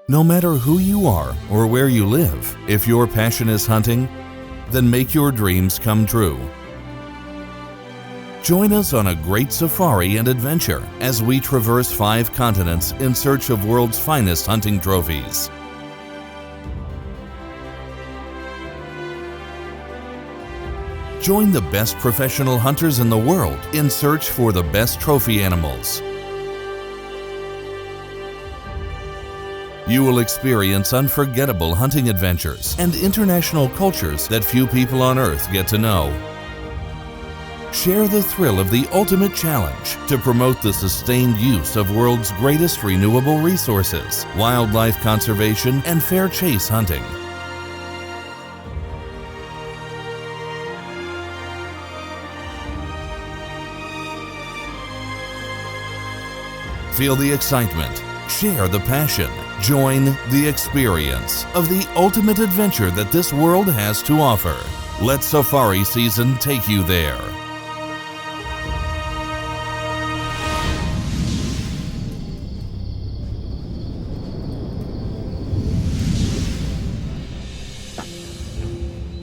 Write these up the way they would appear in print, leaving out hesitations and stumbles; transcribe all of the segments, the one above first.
No matter who you are or where you live, if your passion is hunting, then make your dreams come true. Join us on a great safari and adventure as we traverse 5 continents in search of world's finest hunting trophies. Join the best professional hunters in the world in search for the best trophy animals. You will experience unforgettable hunting adventures and international cultures that few people on Earth get to know. Share the thrill of the ultimate challenge to promote the sustained use of world's greatest renewable resources, wildlife conservation, and fair chase hunting. Feel the excitement, share the passion, join the experience of the ultimate adventure that this world has to offer. Let safari season take you there.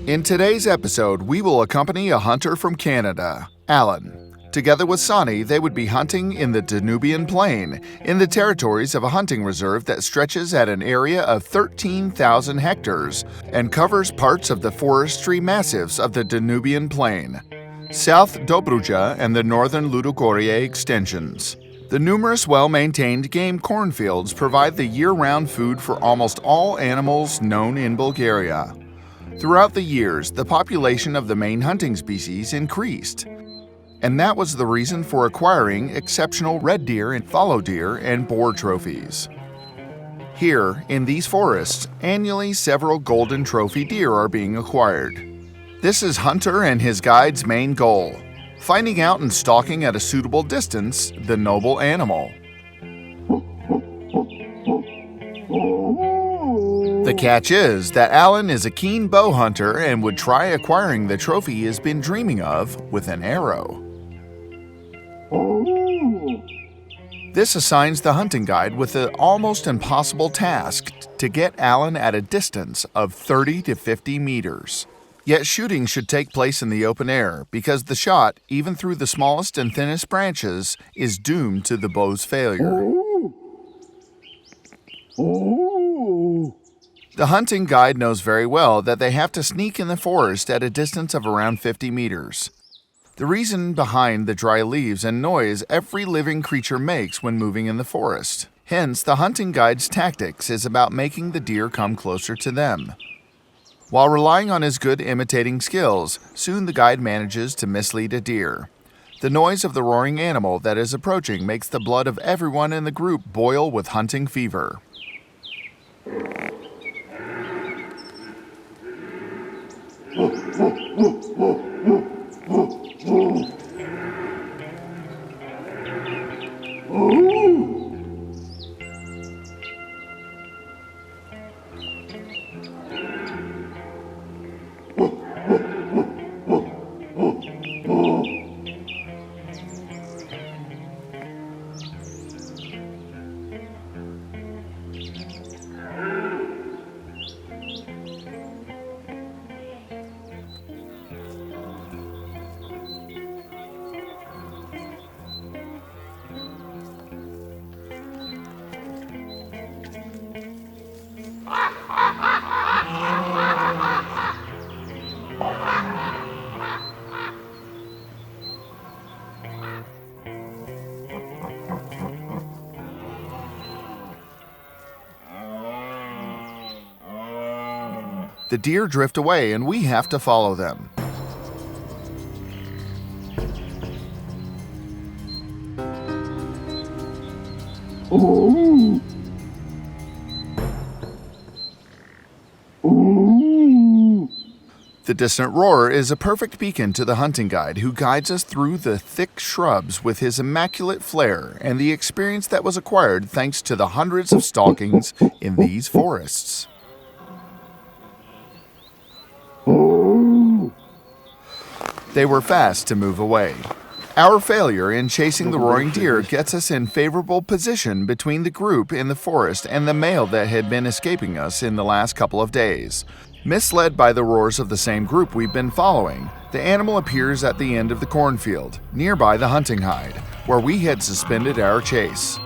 In today's episode, we will accompany a hunter from Canada, Alan. Together with Sonny, they would be hunting in the Danubian Plain, in the territories of a hunting reserve that stretches at an area of 13,000 hectares and covers parts of the forestry massifs of the Danubian Plain, South Dobruja and the northern Ludogorie extensions. The numerous well-maintained game cornfields provide the year-round food for almost all animals known in Bulgaria. Throughout the years, the population of the main hunting species increased, and that was the reason for acquiring exceptional red deer and fallow deer and boar trophies. Here, in these forests, annually several golden trophy deer are being acquired. This is Hunter and his guide's main goal: finding out and stalking at a suitable distance the noble animal. The catch is that Alan is a keen bow hunter and would try acquiring the trophy he has been dreaming of with an arrow. This assigns the hunting guide with the almost impossible task to get Alan at a distance of 30 to 50 meters. Yet shooting should take place in the open air because the shot, even through the smallest and thinnest branches, is doomed to the bow's failure. The hunting guide knows very well that they have to sneak in the forest at a distance of around 50 meters. The reason behind the dry leaves and noise every living creature makes when moving in the forest. Hence, the hunting guide's tactics is about making the deer come closer to them. While relying on his good imitating skills, soon the guide manages to mislead a deer. The noise of the roaring animal that is approaching makes the blood of everyone in the group boil with hunting fever. The deer drift away and we have to follow them. The distant roar is a perfect beacon to the hunting guide who guides us through the thick shrubs with his immaculate flair and the experience that was acquired thanks to the hundreds of stalkings in these forests. They were fast to move away. Our failure in chasing the roaring deer gets us in favorable position between the group in the forest and the male that had been escaping us in the last couple of days. Misled by the roars of the same group we've been following, the animal appears at the end of the cornfield, nearby the hunting hide, where we had suspended our chase.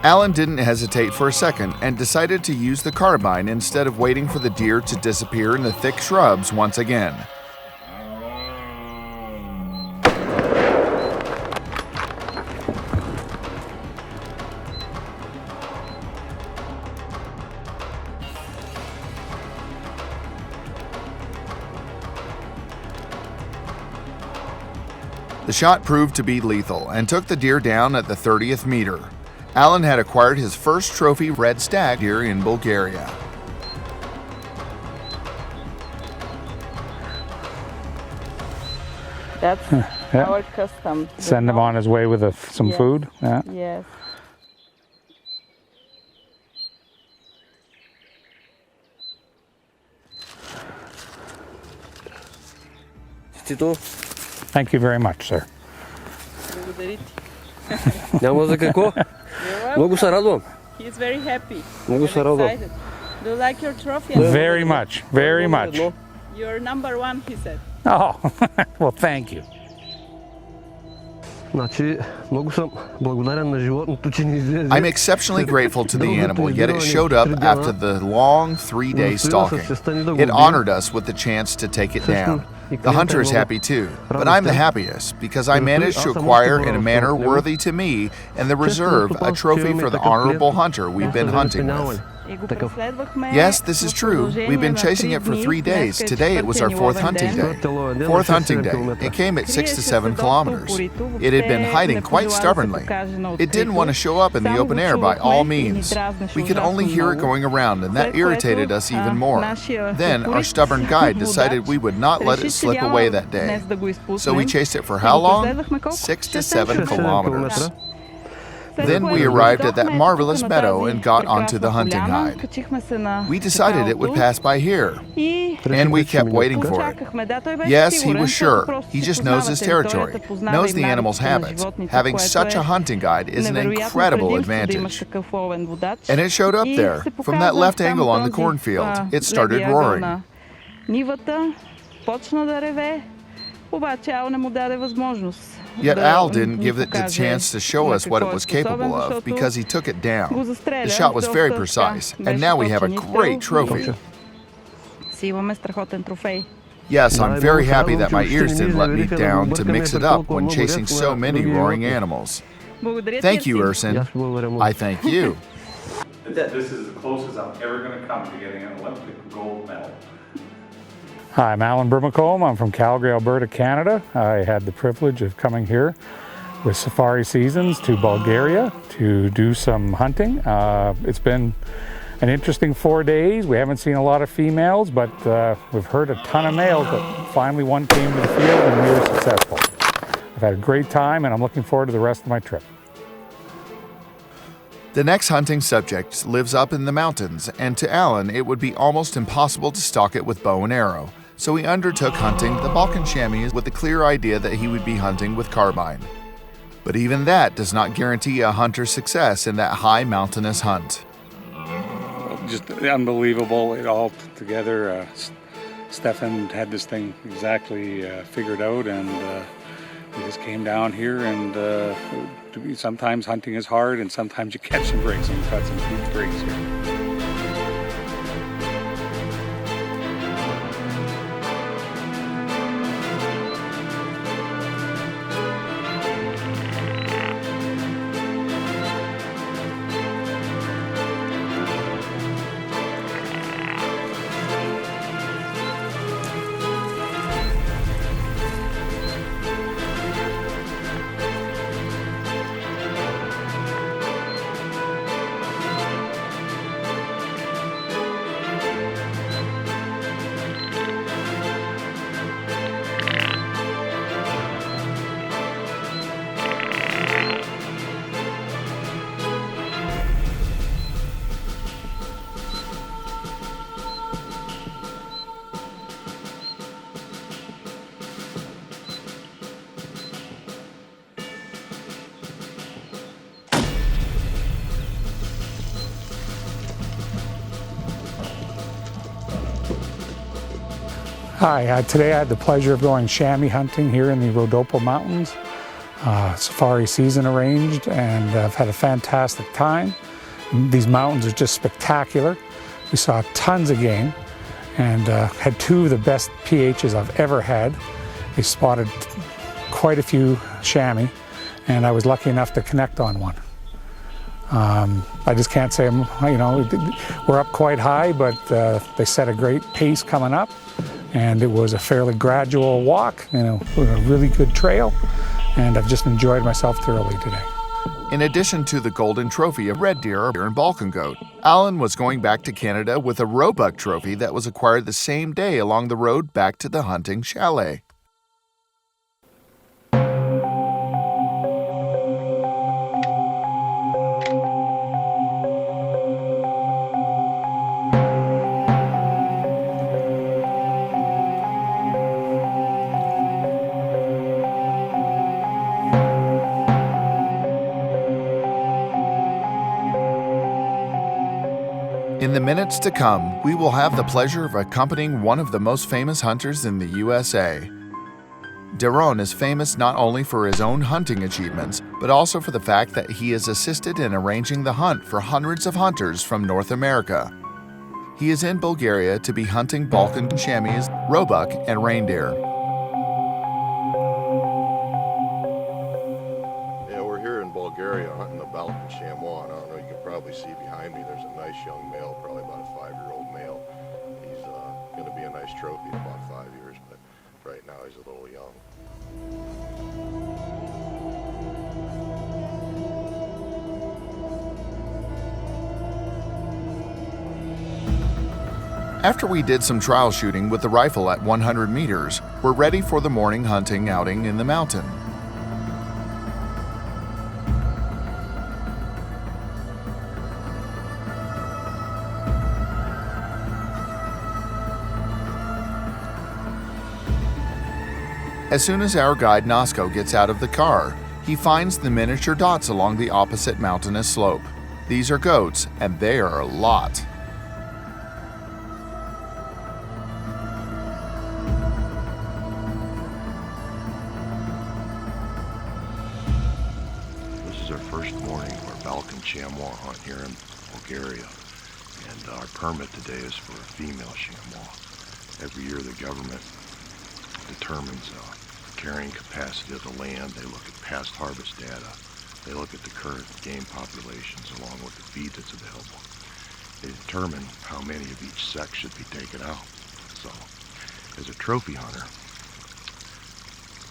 Alan didn't hesitate for a second and decided to use the carbine instead of waiting for the deer to disappear in the thick shrubs once again. The shot proved to be lethal and took the deer down at the 30th meter. Alan had acquired his first trophy red stag deer in Bulgaria. That's our custom. Send him on his way with some food. Yeah. Yes. Thank you very much, sir. Няма за какво. Много се радвам. He's very happy. Много се радвам. Excited. Do you like your trophy? Very much, very much. You're number one, he said. Oh, well, thank you. Значи, много съм благодарен на животното, че ни излезе. I'm exceptionally grateful to the animal, yet it showed up after the long 3-day stalking. It honored us with the chance to take it down. The hunter is happy too, but I'm the happiest because I managed to acquire in a manner worthy to me and the reserve a trophy for the honorable hunter we've been hunting with. Yes, this is true. We've been chasing it for 3 days. Today it was our fourth hunting day. Fourth hunting day. It came at 6 to 7 kilometers. It had been hiding quite stubbornly. It didn't want to show up in the open air by all means. We could only hear it going around, and that irritated us even more. Then our stubborn guide decided we would not let it slip away that day. So we chased it for how long? 6 to 7 kilometers. Then we arrived at that marvelous meadow and got onto the hunting hide. We decided it would pass by here, and we kept waiting for it. Yes, he was sure. He just knows his territory, knows the animal's habits. Having such a hunting guide is an incredible advantage. And it showed up there. From that left angle on the cornfield, it started roaring. Yet Al didn't give it the chance to show us what it was capable of because he took it down. The shot was very precise, and now we have a great trophy. Yes, I'm very happy that my ears didn't let me down to mix it up when chasing so many roaring animals. Thank you, Urson. I thank you. This is the closest I'm ever going to come to getting an Olympic gold medal. Hi, I'm Alan Brimacombe. I'm from Calgary, Alberta, Canada. I had the privilege of coming here with Safari Seasons to Bulgaria to do some hunting. It's been an interesting 4 days. We haven't seen a lot of females, but we've heard a ton of males, but finally one came to the field and we were successful. I've had a great time and I'm looking forward to the rest of my trip. The next hunting subject lives up in the mountains, and to Alan it would be almost impossible to stalk it with bow and arrow. So he undertook hunting the Balkan Chamois with the clear idea that he would be hunting with carbine. But even that does not guarantee a hunter's success in that high mountainous hunt. Just unbelievable, it all together. Stefan had this thing exactly figured out, and we just came down here, and sometimes hunting is hard and sometimes you catch some breaks, and we've got some huge breaks here. Hi, today I had the pleasure of going chamois hunting here in the Rhodope Mountains. Safari season arranged, and I've had a fantastic time. These mountains are just spectacular. We saw tons of game and had two of the best PHs I've ever had. We spotted quite a few chamois, and I was lucky enough to connect on one. I just can't say, we're up quite high, but they set a great pace coming up, and it was a fairly gradual walk, with a really good trail, and I've just enjoyed myself thoroughly today. In addition to the golden trophy of red deer and Balkan goat, Alan was going back to Canada with a roebuck trophy that was acquired the same day along the road back to the hunting chalet. In the minutes to come, we will have the pleasure of accompanying one of the most famous hunters in the USA. Darron is famous not only for his own hunting achievements, but also for the fact that he has assisted in arranging the hunt for hundreds of hunters from North America. He is in Bulgaria to be hunting Balkan chamois, roebuck, and reindeer. Yeah, we're here in Bulgaria hunting the Balkan Chamois, and I don't know, you can probably see behind me there's a nice young male, probably about a 5-year-old male. He's going to be a nice trophy in about 5 years, but right now he's a little young. After we did some trial shooting with the rifle at 100 meters, we're ready for the morning hunting outing in the mountain. As soon as our guide Nosko gets out of the car, he finds the miniature dots along the opposite mountainous slope. These are goats, and they are a lot. This is our first morning of our Balkan Chamois hunt here in Bulgaria, and our permit today is for a female chamois. Every year the government determines carrying capacity of the land. They look at past harvest data. They look at the current game populations along with the feed that's available. They determine how many of each sex should be taken out. So, as a trophy hunter,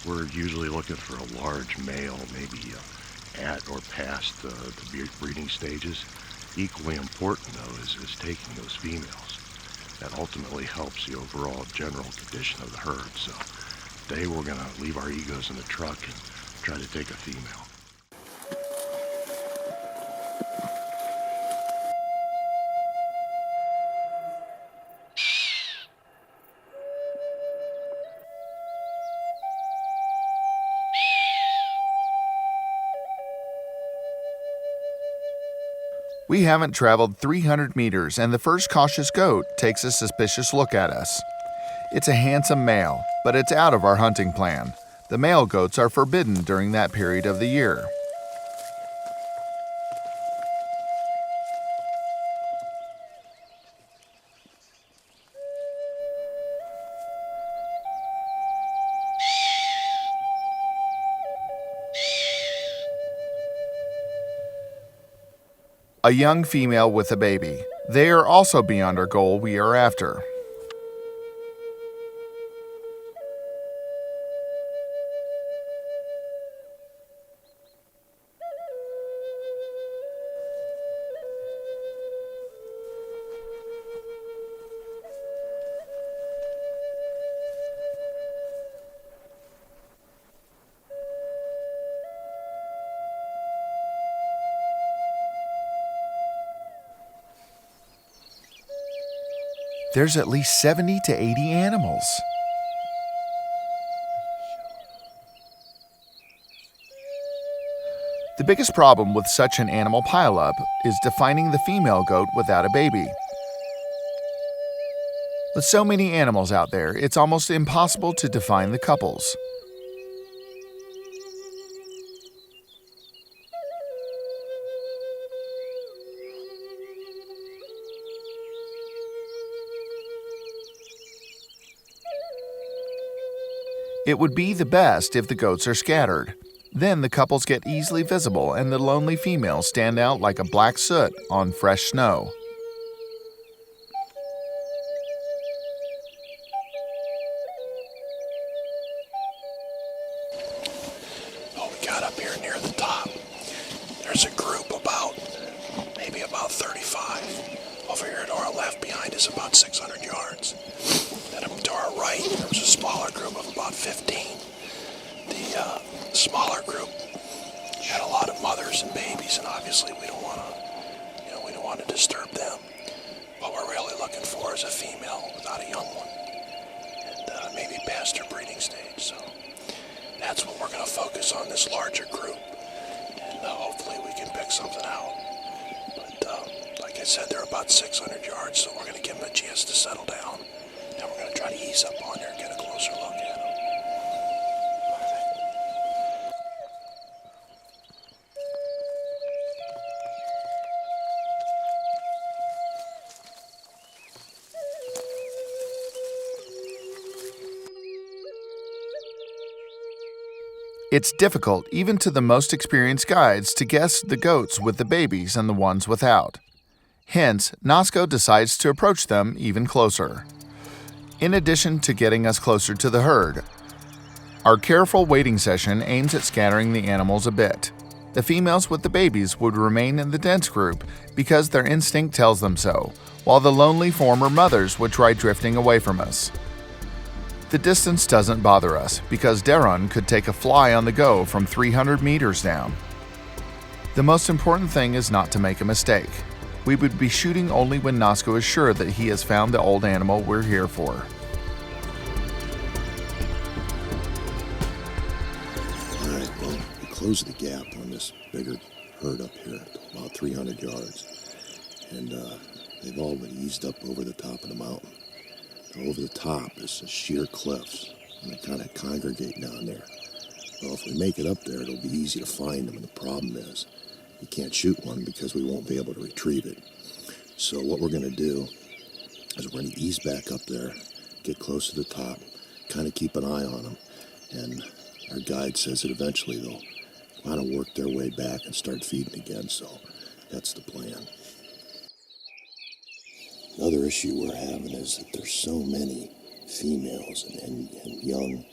we're usually looking for a large male, maybe at or past the breeding stages. Equally important, though, is taking those females. That ultimately helps the overall general condition of the herd. So today we're going to leave our egos in the truck and try to take a female. We haven't traveled 300 meters, and the first cautious goat takes a suspicious look at us. It's a handsome male, but it's out of our hunting plan. The male goats are forbidden during that period of the year. A young female with a baby. They are also beyond our goal we are after. There's at least 70 to 80 animals. The biggest problem with such an animal pileup is defining the female goat without a baby. With so many animals out there, it's almost impossible to define the couples. It would be the best if the goats are scattered. Then the couples get easily visible and the lonely females stand out like a black soot on fresh snow. Oh, we got up here near the top. There's a group maybe about 35. Over here to our left behind is about 600 yards. Then up to our right, there was a smaller group of about 15. The smaller group had a lot of mothers and babies, and obviously we don't want to disturb them. What we're really looking for is a female without a young one, and maybe past her breeding stage. So that's what we're going to focus on, this larger group, and hopefully we can pick something out. But like I said, they're about 600 yards, so we're going to give them a chance to settle down, and we're going to try to ease up on there and get a closer look at them. It's difficult, even to the most experienced guides, to guess the goats with the babies and the ones without. Hence, Nosko decides to approach them even closer. In addition to getting us closer to the herd, our careful waiting session aims at scattering the animals a bit. The females with the babies would remain in the dense group because their instinct tells them so, while the lonely former mothers would try drifting away from us. The distance doesn't bother us because Darron could take a fly on the go from 300 meters down. The most important thing is not to make a mistake. We would be shooting only when Nosko is sure that he has found the old animal we're here for. Alright, well, we closed the gap on this bigger herd up here, about 300 yards. And they've all been eased up over the top of the mountain. Over the top is the sheer cliffs, and they kind of congregate down there. Well, if we make it up there, it'll be easy to find them, and the problem is you can't shoot one because we won't be able to retrieve it. So what we're going to do is we're going to ease back up there, get close to the top, kind of keep an eye on them, and our guide says that eventually they'll kind of work their way back and start feeding again, so that's the plan. Another issue we're having is that there's so many females and young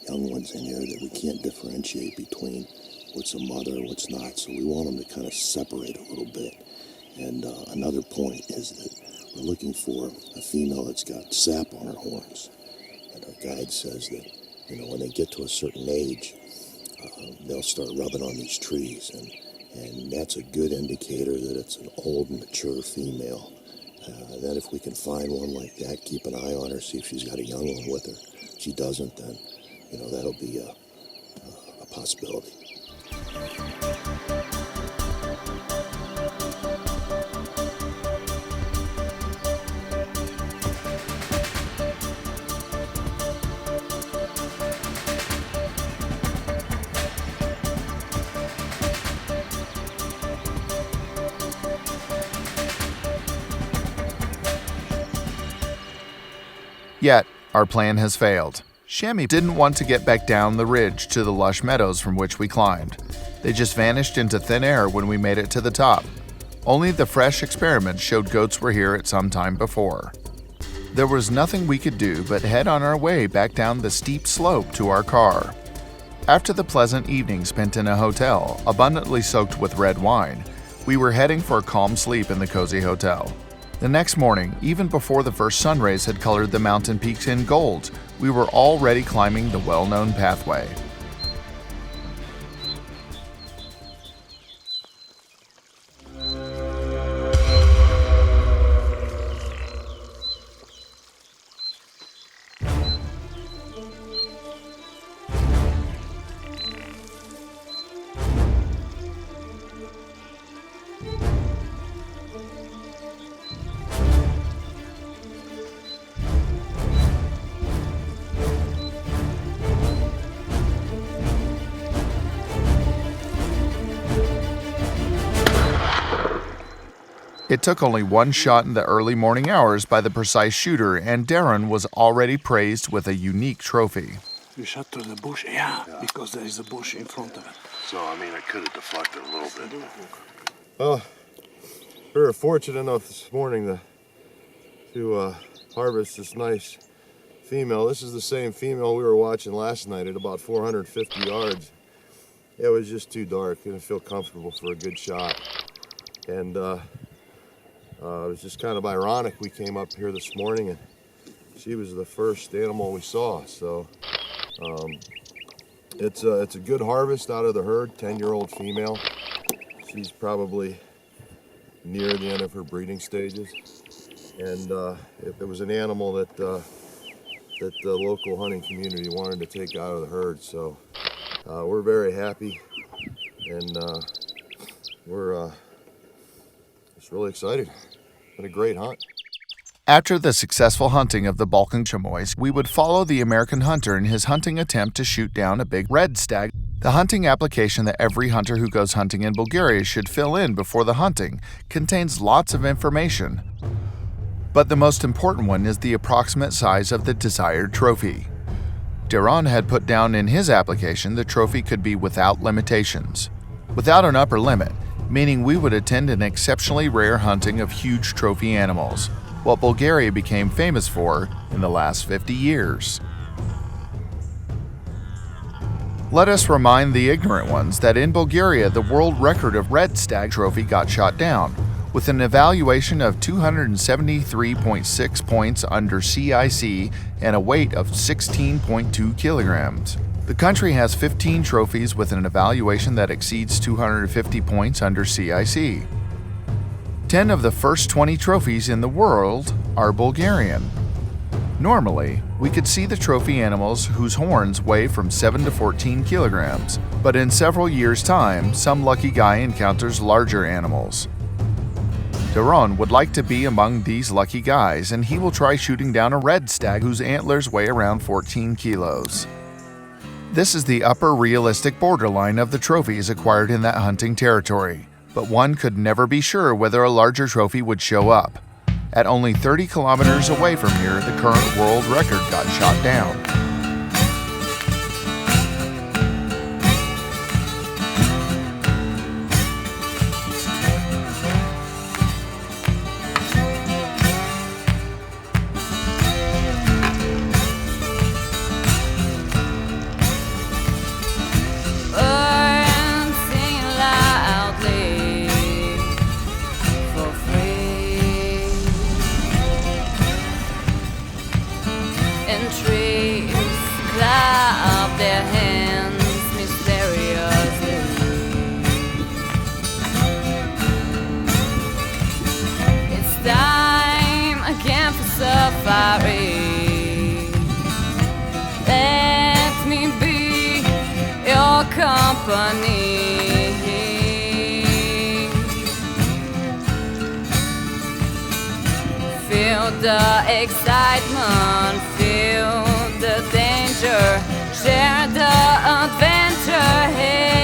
ones in here that we can't differentiate between what's a mother and what's not. So we want them to kind of separate a little bit. And another point is that we're looking for a female that's got sap on her horns. And our guide says that, when they get to a certain age, they'll start rubbing on these trees. And that's a good indicator that it's an old, mature female. Then if we can find one like that, keep an eye on her, see if she's got a young one with her. If she doesn't, then, that'll be a possibility. Yet, our plan has failed. Chamois didn't want to get back down the ridge to the lush meadows from which we climbed. They just vanished into thin air when we made it to the top. Only the fresh experiments showed goats were here at some time before. There was nothing we could do but head on our way back down the steep slope to our car. After the pleasant evening spent in a hotel, abundantly soaked with red wine, we were heading for a calm sleep in the cozy hotel. The next morning, even before the first sun rays had colored the mountain peaks in gold, we were already climbing the well-known pathway. It took only one shot in the early morning hours by the precise shooter, and Darron was already praised with a unique trophy. You shot through the bush? Yeah, because there is a bush in front of it. So, I mean, I could have deflected a little bit. Well, we were fortunate enough this morning to harvest this nice female. This is the same female we were watching last night at about 450 yards. It was just too dark. Didn't feel comfortable for a good shot. And it was just kind of ironic. We came up here this morning and she was the first animal we saw. So it's a good harvest out of the herd, 10-year-old female. She's probably near the end of her breeding stages. And it was an animal that the local hunting community wanted to take out of the herd. So we're very happy, and we're just really excited. Been a great hunt. After the successful hunting of the Balkan Chamois, we would follow the American hunter in his hunting attempt to shoot down a big red stag. The hunting application that every hunter who goes hunting in Bulgaria should fill in before the hunting contains lots of information. But the most important one is the approximate size of the desired trophy. Darron had put down in his application the trophy could be without limitations, without an upper limit, meaning we would attend an exceptionally rare hunting of huge trophy animals, what Bulgaria became famous for in the last 50 years. Let us remind the ignorant ones that in Bulgaria the world record of red stag trophy got shot down, with an evaluation of 273.6 points under CIC and a weight of 16.2 kilograms. The country has 15 trophies with an evaluation that exceeds 250 points under CIC. 10 of the first 20 trophies in the world are Bulgarian. Normally, we could see the trophy animals whose horns weigh from 7 to 14 kilograms, but in several years' time, some lucky guy encounters larger animals. Darron would like to be among these lucky guys, and he will try shooting down a red stag whose antlers weigh around 14 kilos. This is the upper realistic borderline of the trophies acquired in that hunting territory, but one could never be sure whether a larger trophy would show up. At only 30 kilometers away from here, the current world record got shot down. Let me be your company. Feel the excitement, feel the danger, share the adventure here.